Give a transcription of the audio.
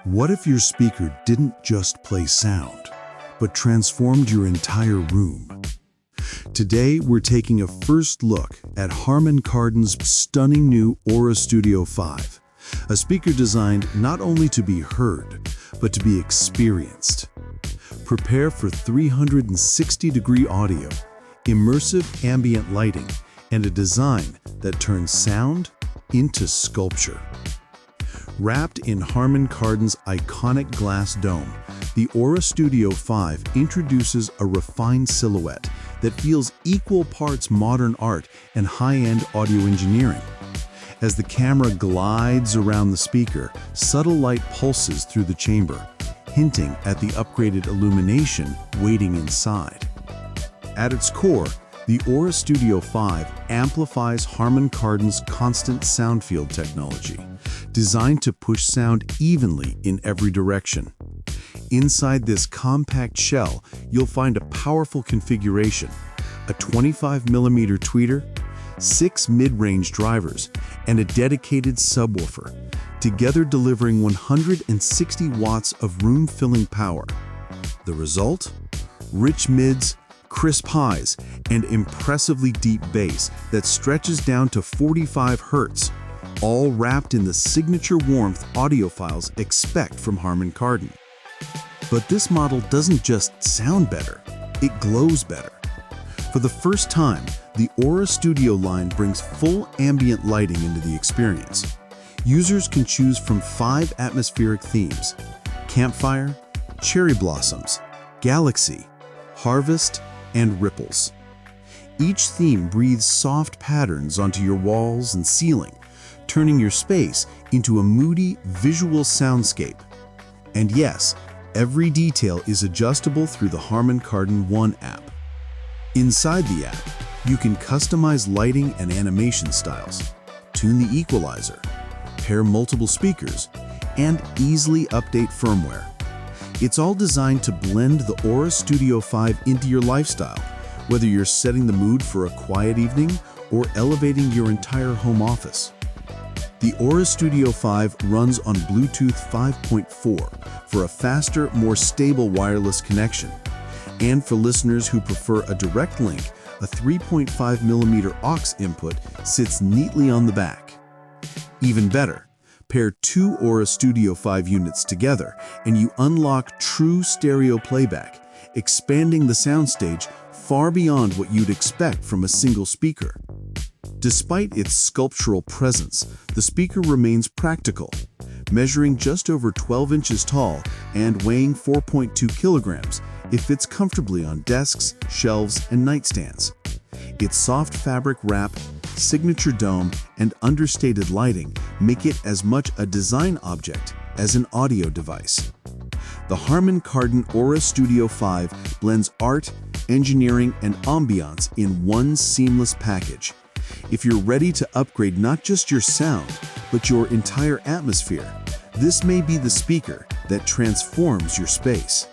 What if your speaker didn't just play sound, but transformed your entire room? Today, we're taking a first look at Harman Kardon's stunning new Aura Studio 5, a speaker designed not only to be heard, but to be experienced. Prepare for 360-degree audio, immersive ambient lighting, and a design that turns sound into sculpture. Wrapped in Harman Kardon's iconic glass dome, the Aura Studio 5 introduces a refined silhouette that feels equal parts modern art and high-end audio engineering. As the camera glides around the speaker, subtle light pulses through the chamber, hinting at the upgraded illumination waiting inside. At its core, the Aura Studio 5 amplifies Harman Kardon's constant sound field technology, designed to push sound evenly in every direction. Inside this compact shell, you'll find a powerful configuration: a 25mm tweeter, 6 mid-range drivers, and a dedicated subwoofer, together delivering 160 watts of room-filling power. The result? Rich mids, crisp highs, and impressively deep bass that stretches down to 45 Hz, all wrapped in the signature warmth audiophiles expect from Harman Kardon. But this model doesn't just sound better, it glows better. For the first time, the Aura Studio line brings full ambient lighting into the experience. Users can choose from 5 atmospheric themes: Campfire, Cherry Blossoms, Galaxy, Harvest, and Ripples. Each theme breathes soft patterns onto your walls and ceiling, turning your space into a moody visual soundscape. And yes, every detail is adjustable through the Harman Kardon One app. Inside the app, you can customize lighting and animation styles, tune the equalizer, pair multiple speakers, and easily update firmware. It's all designed to blend the Aura Studio 5 into your lifestyle, whether you're setting the mood for a quiet evening or elevating your entire home office. The Aura Studio 5 runs on Bluetooth 5.4 for a faster, more stable wireless connection. And for listeners who prefer a direct link, a 3.5mm aux input sits neatly on the back. Even better, pair 2 Aura Studio 5 units together and you unlock true stereo playback, expanding the soundstage far beyond what you'd expect from a single speaker. Despite its sculptural presence, the speaker remains practical. Measuring just over 12 inches tall and weighing 4.2 kilograms, it fits comfortably on desks, shelves, and nightstands. Its soft fabric wrap, signature dome, and understated lighting make it as much a design object as an audio device. The Harman Kardon Aura Studio 5 blends art, engineering, and ambiance in one seamless package. If you're ready to upgrade not just your sound, but your entire atmosphere, this may be the speaker that transforms your space.